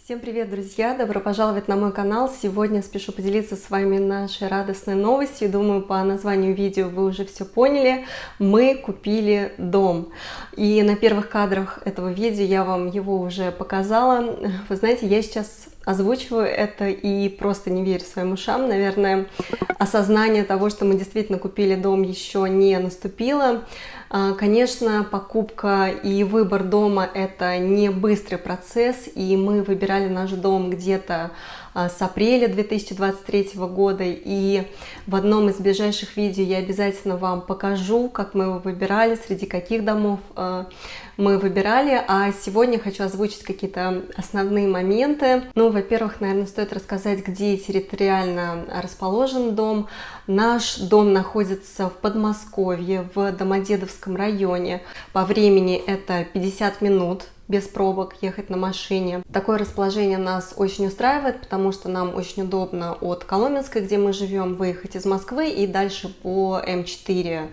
Всем привет, друзья! Добро пожаловать на мой канал! Сегодня спешу поделиться с вами нашей радостной новостью. Думаю, по названию видео вы уже все поняли. Мы купили дом. И на первых кадрах этого видео я вам его уже показала. Вы знаете, я сейчас озвучиваю это и просто не верю своим ушам. Наверное, осознание того, что мы действительно купили дом, еще не наступило. Конечно, покупка и выбор дома – это не быстрый процесс, и мы выбирали наш дом где-то с апреля 2023 года, и в одном из ближайших видео я обязательно вам покажу, как мы его выбирали, среди каких домов мы выбирали. А сегодня хочу озвучить какие-то основные моменты. Ну, во-первых, наверное, стоит рассказать, где территориально расположен дом. Наш дом находится в Подмосковье, в Домодедовском районе. По времени это 50 минут без пробок ехать на машине. Такое расположение нас очень устраивает, потому что нам очень удобно от Коломенской, где мы живем, выехать из Москвы и дальше по М4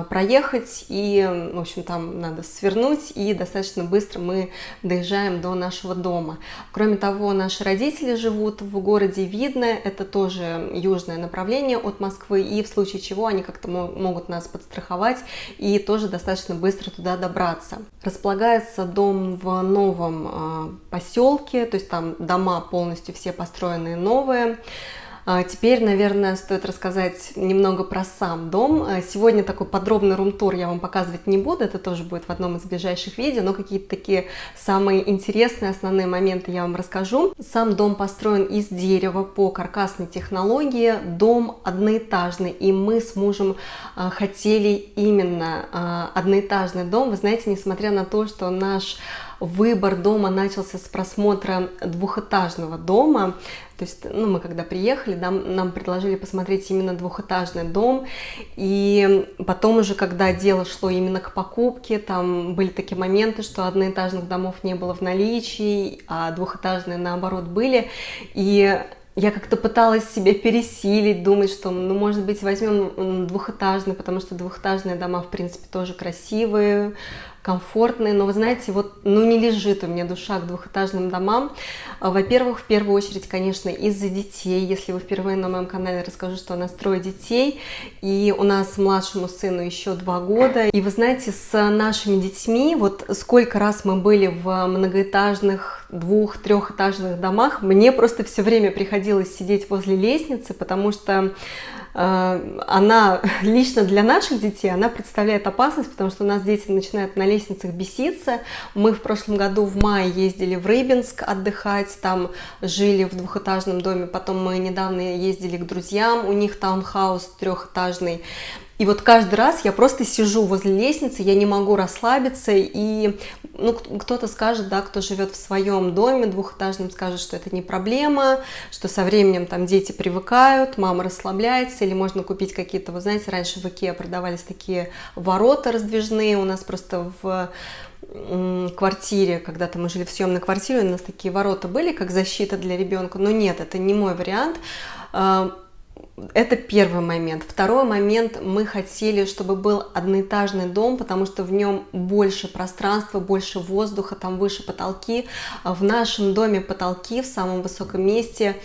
проехать, и, в общем, там надо свернуть, и достаточно быстро мы доезжаем до нашего дома. Кроме того, наши родители живут в городе Видное, это тоже южное направление от Москвы, и в случае чего они как-то могут нас подстраховать и тоже достаточно быстро туда добраться. Располагается дом в новом поселке, то есть там дома полностью все построенные новые. Теперь, наверное, стоит рассказать немного про сам дом. Сегодня такой подробный рум-тур я вам показывать не буду, это тоже будет в одном из ближайших видео, но какие-то такие самые интересные основные моменты я вам расскажу. Сам дом построен из дерева по каркасной технологии, дом одноэтажный, и мы с мужем хотели именно одноэтажный дом. Вы знаете, несмотря на то, что наш выбор дома начался с просмотра двухэтажного дома. То есть, мы когда приехали, нам предложили посмотреть именно двухэтажный дом. И потом уже, когда дело шло именно к покупке, там были такие моменты, что одноэтажных домов не было в наличии, а двухэтажные наоборот были. И я как-то пыталась себя пересилить, думать, что, может быть, возьмем двухэтажный, потому что двухэтажные дома, в принципе, тоже красивые, комфортные, но вы знаете, не лежит у меня душа к двухэтажным домам. Во-первых, в первую очередь, конечно, из-за детей. Если вы впервые на моем канале, расскажу, что у нас 3 детей, и у нас младшему сыну еще 2 года. И вы знаете, с нашими детьми, сколько раз мы были в многоэтажных, 2-3-этажных домах, мне просто все время приходилось сидеть возле лестницы, потому что она лично для наших детей, она представляет опасность, потому что у нас дети начинают на лестницах беситься. Мы в прошлом году в мае ездили в Рыбинск отдыхать, там жили в двухэтажном доме, потом мы недавно ездили к друзьям, у них таунхаус 3-этажный. И каждый раз я просто сижу возле лестницы, я не могу расслабиться, и кто-то скажет, да, кто живет в своем доме двухэтажном, скажет, что это не проблема, что со временем там дети привыкают, мама расслабляется, или можно купить какие-то, вы знаете, раньше в Икеа продавались такие ворота раздвижные, у нас просто в квартире, когда-то мы жили в съемной квартире, у нас такие ворота были, как защита для ребенка, но нет, это не мой вариант. Это первый момент. Второй момент, мы хотели, чтобы был одноэтажный дом, потому что в нем больше пространства, больше воздуха, там выше потолки. В нашем доме потолки в самом высоком месте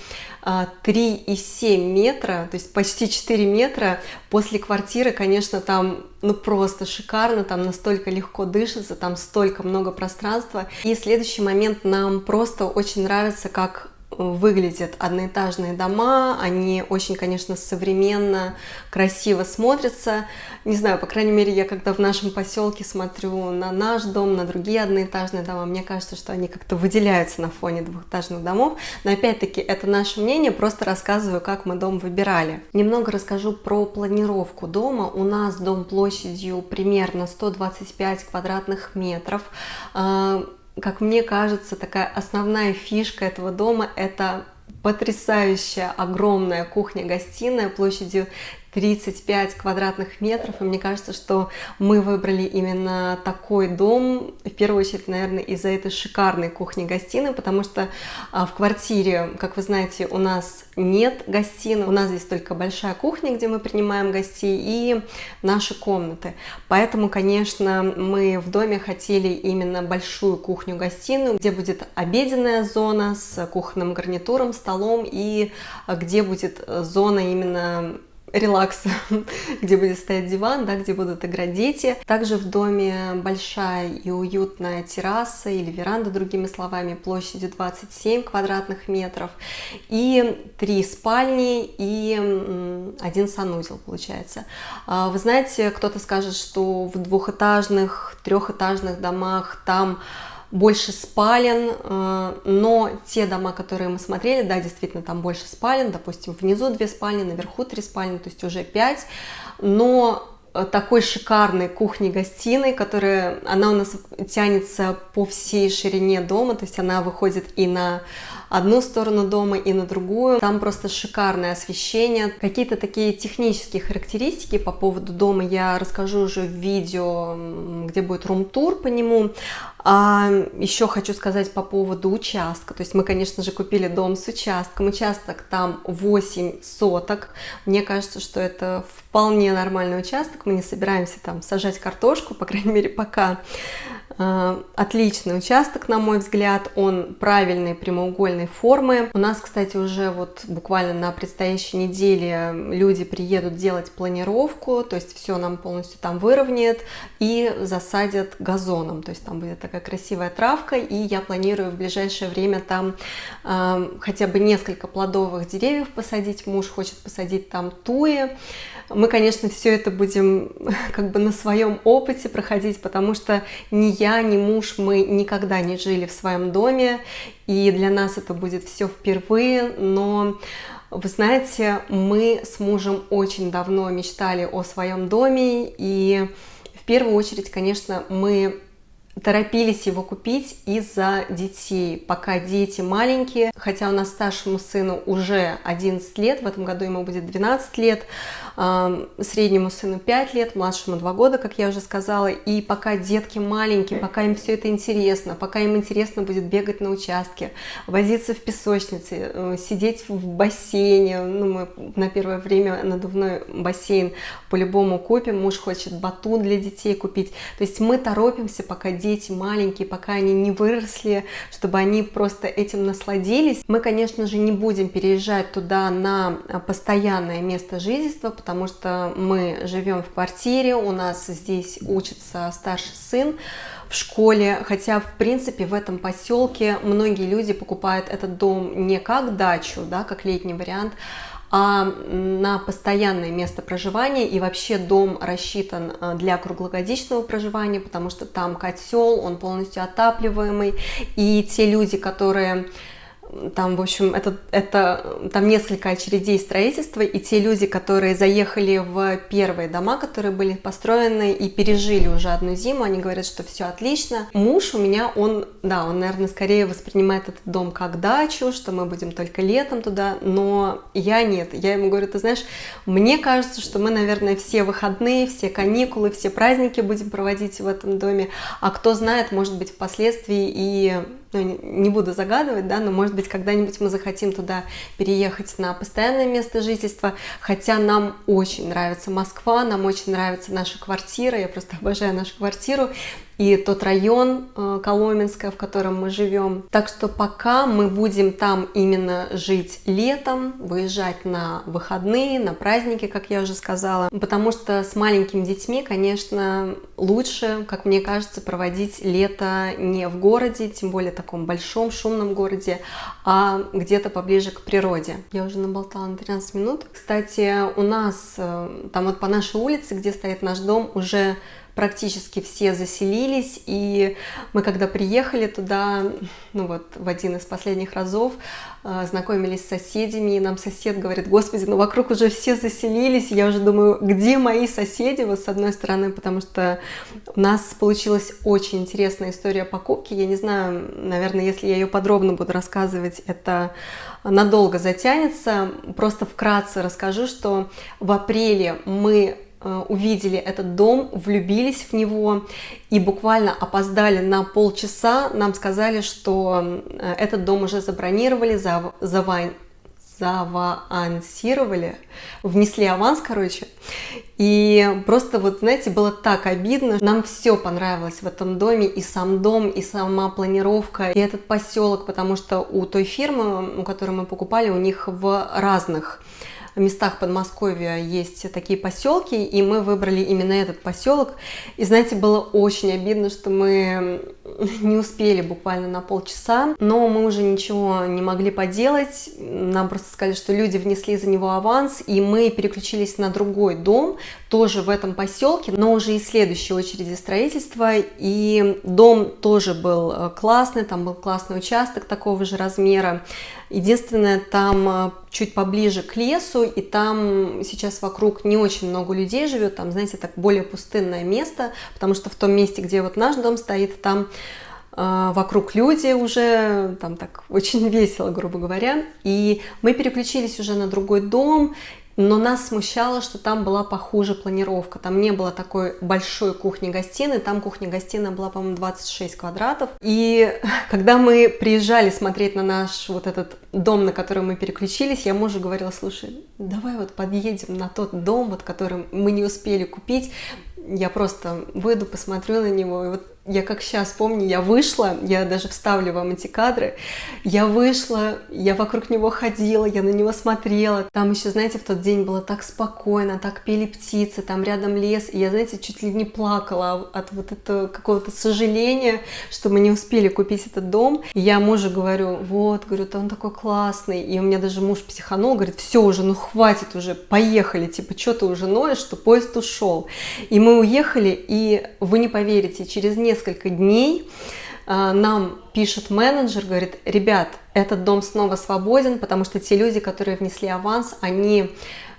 3,7 метра, то есть почти 4 метра. После квартиры, конечно, там просто шикарно, там настолько легко дышится, там столько много пространства. И следующий момент, нам просто очень нравится, как выглядят одноэтажные дома, они очень, конечно, современно, красиво смотрятся. Не знаю, по крайней мере, я когда в нашем поселке смотрю на наш дом, на другие одноэтажные дома, мне кажется, что они как-то выделяются на фоне двухэтажных домов. Но опять-таки, это наше мнение, просто рассказываю, как мы дом выбирали. Немного расскажу про планировку дома. У нас дом площадью примерно 125 квадратных метров. Как мне кажется, такая основная фишка этого дома – это потрясающая огромная кухня-гостиная площадью 35 квадратных метров, и мне кажется, что мы выбрали именно такой дом, в первую очередь, наверное, из-за этой шикарной кухни-гостиной, потому что в квартире, как вы знаете, у нас нет гостиной, у нас здесь только большая кухня, где мы принимаем гостей, и наши комнаты. Поэтому, конечно, мы в доме хотели именно большую кухню-гостиную, где будет обеденная зона с кухонным гарнитуром, столом, и где будет зона именно релакса, где будет стоять диван, да, где будут играть дети. Также в доме большая и уютная терраса или веранда, другими словами, площадью 27 квадратных метров, и 3 спальни и 1 санузел получается. Вы знаете, кто-то скажет, что в двухэтажных, трехэтажных домах там больше спален, но те дома, которые мы смотрели, да, действительно, там больше спален, допустим, внизу 2 спальни, наверху 3 спальни, то есть уже 5, но такой шикарной кухни-гостиной, она у нас тянется по всей ширине дома, то есть она выходит и на одну сторону дома, и на другую. Там просто шикарное освещение. Какие-то такие технические характеристики по поводу дома я расскажу уже в видео, где будет рум-тур по нему. А еще хочу сказать по поводу участка. То есть мы, конечно же, купили дом с участком. Участок там 8 соток. Мне кажется, что это вполне нормальный участок. Мы не собираемся там сажать картошку, по крайней мере, пока. Отличный участок, на мой взгляд, он правильной прямоугольной формы. У нас, кстати, уже вот буквально на предстоящей неделе люди приедут делать планировку, то есть все нам полностью там выровняют и засадят газоном, то есть там будет такая красивая травка, и я планирую в ближайшее время там хотя бы несколько плодовых деревьев посадить. Муж хочет посадить там туи. Мы, конечно, все это будем как бы на своем опыте проходить, потому что ни я, ни муж, мы никогда не жили в своем доме, и для нас это будет все впервые, но вы знаете, мы с мужем очень давно мечтали о своем доме, и в первую очередь, конечно, мы торопились его купить из-за детей, пока дети маленькие, хотя у нас старшему сыну уже 11 лет, в этом году ему будет 12 лет, среднему сыну 5 лет, младшему 2 года, как я уже сказала, и пока детки маленькие, пока им все это интересно, пока им интересно будет бегать на участке, возиться в песочнице, сидеть в бассейне, мы на первое время надувной бассейн по-любому купим, муж хочет батут для детей купить, то есть мы торопимся, пока дети маленькие, пока они не выросли, чтобы они просто этим насладились. Мы, конечно же, не будем переезжать туда на постоянное место жительства, потому что мы живем в квартире, у нас здесь учится старший сын в школе, хотя, в принципе, в этом поселке многие люди покупают этот дом не как дачу, да, как летний вариант, а на постоянное место проживания, и вообще дом рассчитан для круглогодичного проживания, потому что там котел, он полностью отапливаемый, и те люди, которые там, в общем, там несколько очередей строительства, и те люди, которые заехали в первые дома, которые были построены и пережили уже одну зиму, они говорят, что все отлично. Муж у меня, он, наверное, скорее воспринимает этот дом как дачу, что мы будем только летом туда, но я нет. Я ему говорю, ты знаешь, мне кажется, что мы, наверное, все выходные, все каникулы, все праздники будем проводить в этом доме, а кто знает, может быть, впоследствии и... не буду загадывать, да, но может быть когда-нибудь мы захотим туда переехать на постоянное место жительства, хотя нам очень нравится Москва, нам очень нравится наша квартира, я просто обожаю нашу квартиру и тот район Коломенское, в котором мы живем. Так что пока мы будем там именно жить летом, выезжать на выходные, на праздники, как я уже сказала, потому что с маленькими детьми, конечно, лучше, как мне кажется, проводить лето не в городе, тем более таком большом, шумном городе, а где-то поближе к природе. Я уже наболтала на 13 минут. Кстати, у нас там вот по нашей улице, где стоит наш дом, уже практически все заселились, и мы когда приехали туда, ну вот в один из последних разов, знакомились с соседями, и нам сосед говорит: господи, ну вокруг уже все заселились, я уже думаю, где мои соседи, вот с одной стороны, потому что у нас получилась очень интересная история покупки, я не знаю, наверное, если я ее подробно буду рассказывать, это надолго затянется, просто вкратце расскажу, что в апреле мы увидели этот дом, влюбились в него и буквально опоздали на полчаса. Нам сказали, что этот дом уже забронировали, завансировали, внесли аванс, короче. И просто вот, знаете, было так обидно. Нам все понравилось в этом доме, и сам дом, и сама планировка, и этот поселок, потому что у той фирмы, у которой мы покупали, у них в разных местах Подмосковья есть такие поселки, и мы выбрали именно этот поселок. И знаете, было очень обидно, что мы не успели буквально на полчаса, но мы уже ничего не могли поделать. Нам просто сказали, что люди внесли за него аванс, и мы переключились на другой дом, тоже в этом поселке, но уже из следующей очереди строительства. И дом тоже был классный, там был классный участок такого же размера. Единственное, там чуть поближе к лесу, и там сейчас вокруг не очень много людей живет, там, знаете, так более пустынное место, потому что в том месте, где вот наш дом стоит, там вокруг люди уже, там так очень весело, грубо говоря, и мы переключились уже на другой дом. Но нас смущало, что там была похуже планировка. Там не было такой большой кухни-гостиной. Там кухня-гостиная была, по-моему, 26 квадратов. И когда мы приезжали смотреть на наш вот этот дом, на который мы переключились, я мужу говорила: слушай, давай вот подъедем на тот дом, вот, который мы не успели купить. Я просто выйду, посмотрю на него. И вот я как сейчас помню, я вышла, я даже вставлю вам эти кадры, я вышла, я вокруг него ходила, я на него смотрела. Там еще, знаете, в тот день было так спокойно, так пели птицы, там рядом лес, и я, знаете, чуть ли не плакала от вот этого какого-то сожаления, что мы не успели купить этот дом. И я мужу говорю: вот, говорю, он такой классный. И у меня даже муж психанул, говорит: все уже, ну хватит уже, поехали, типа, что ты уже ноешь, что поезд ушел. И мы уехали, и вы не поверите, через несколько дней нам пишет менеджер, говорит: ребят, этот дом снова свободен, потому что те люди, которые внесли аванс, они,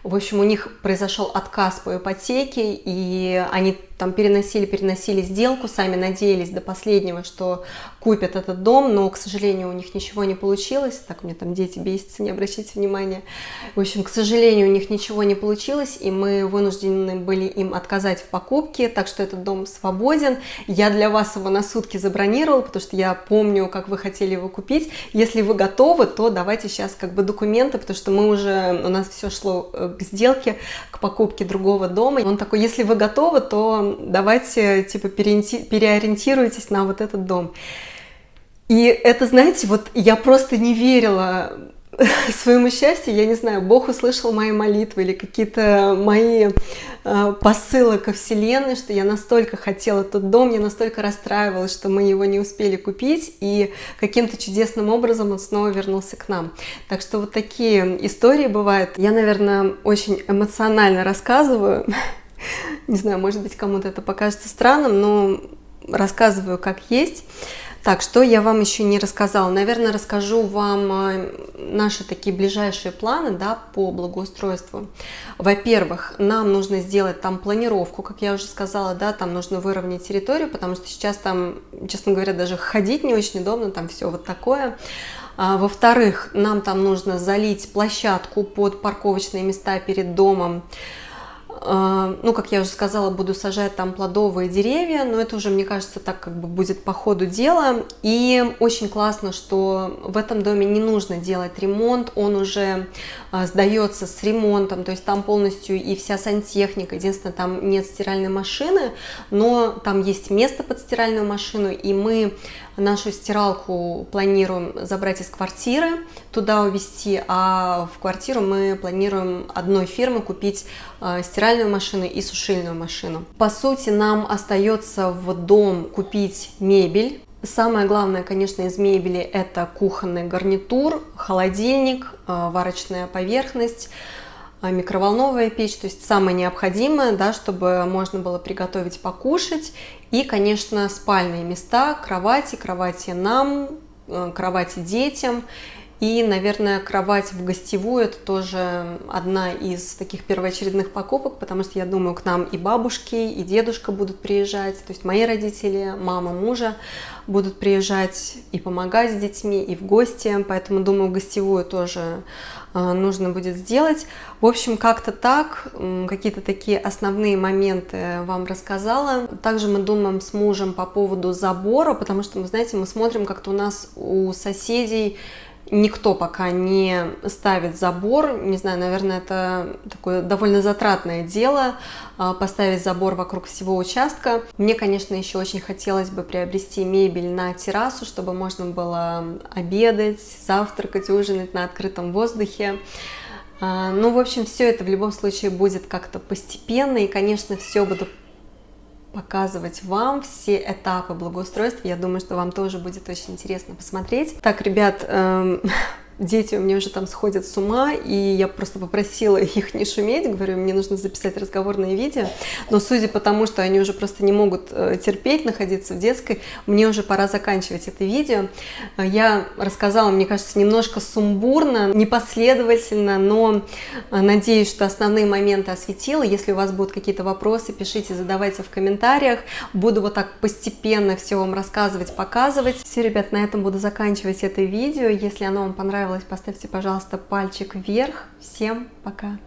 в общем, у них произошел отказ по ипотеке, и они там переносили сделку, сами надеялись до последнего, что купят этот дом, но, к сожалению, у них ничего не получилось. Так, у меня там дети бесятся, не обращайте внимания. В общем, к сожалению, у них ничего не получилось, и мы вынуждены были им отказать в покупке, так что этот дом свободен. Я для вас его на сутки забронировала, потому что я помню, как вы хотели его купить. Если вы готовы, то давайте сейчас как бы документы, потому что у нас все шло к сделке, к покупке другого дома. Он такой: если вы готовы, то давайте, типа, переориентируйтесь на вот этот дом. И это, знаете, вот я просто не верила своему счастью, я не знаю, Бог услышал мои молитвы или какие-то мои посылы ко Вселенной, что я настолько хотела тот дом, я настолько расстраивалась, что мы его не успели купить, и каким-то чудесным образом он снова вернулся к нам. Так что вот такие истории бывают. Я, наверное, очень эмоционально рассказываю. Не знаю, может быть, кому-то это покажется странным, но рассказываю как есть. Так, что я вам еще не рассказала? Наверное, расскажу вам наши такие ближайшие планы, да, по благоустройству. Во-первых, нам нужно сделать там планировку, как я уже сказала, да, там нужно выровнять территорию, потому что сейчас там, честно говоря, даже ходить не очень удобно, там все вот такое. Во-вторых, нам там нужно залить площадку под парковочные места перед домом. Ну, как я уже сказала, буду сажать там плодовые деревья, но это уже, мне кажется, так как бы будет по ходу дела. И очень классно, что в этом доме не нужно делать ремонт, он уже сдается с ремонтом, то есть там полностью и вся сантехника. Единственное, там нет стиральной машины, но там есть место под стиральную машину, и мы нашу стиралку планируем забрать из квартиры, туда увезти, а в квартиру мы планируем одной фирмы купить стиральную машину и сушильную машину. По сути, нам остается в дом купить мебель. Самое главное, конечно, из мебели — это кухонный гарнитур, холодильник, варочная поверхность, микроволновая печь, то есть самое необходимое, да, чтобы можно было приготовить, покушать. И, конечно, спальные места, кровати нам, кровати детям. И, наверное, кровать в гостевую – это тоже одна из таких первоочередных покупок, потому что, я думаю, к нам и бабушки, и дедушка будут приезжать, то есть мои родители, мама мужа будут приезжать и помогать с детьми, и в гости, поэтому, думаю, гостевую тоже нужно будет сделать. В общем, как-то так, какие-то такие основные моменты вам рассказала. Также мы думаем с мужем по поводу забора, потому что, вы знаете, мы смотрим, как-то у нас у соседей никто пока не ставит забор. Не знаю, наверное, это такое довольно затратное дело поставить забор вокруг всего участка. Мне, конечно, еще очень хотелось бы приобрести мебель на террасу, чтобы можно было обедать, завтракать, ужинать на открытом воздухе. Ну, в общем, все это в любом случае будет как-то постепенно, и, конечно, все буду показывать вам, все этапы благоустройства. Я думаю, что вам тоже будет очень интересно посмотреть. Так, ребят, дети у меня уже там сходят с ума, и я просто попросила их не шуметь, говорю, мне нужно записать разговорное видео, но судя по тому, что они уже просто не могут терпеть находиться в детской, мне уже пора заканчивать это видео. Я рассказала, мне кажется, немножко сумбурно, непоследовательно, но надеюсь, что основные моменты осветила. Если у вас будут какие-то вопросы, пишите, задавайте в комментариях. Буду вот так постепенно все вам рассказывать, показывать. Все, ребят, на этом буду заканчивать это видео. Если оно вам понравилось, поставьте, пожалуйста, пальчик вверх. Всем пока!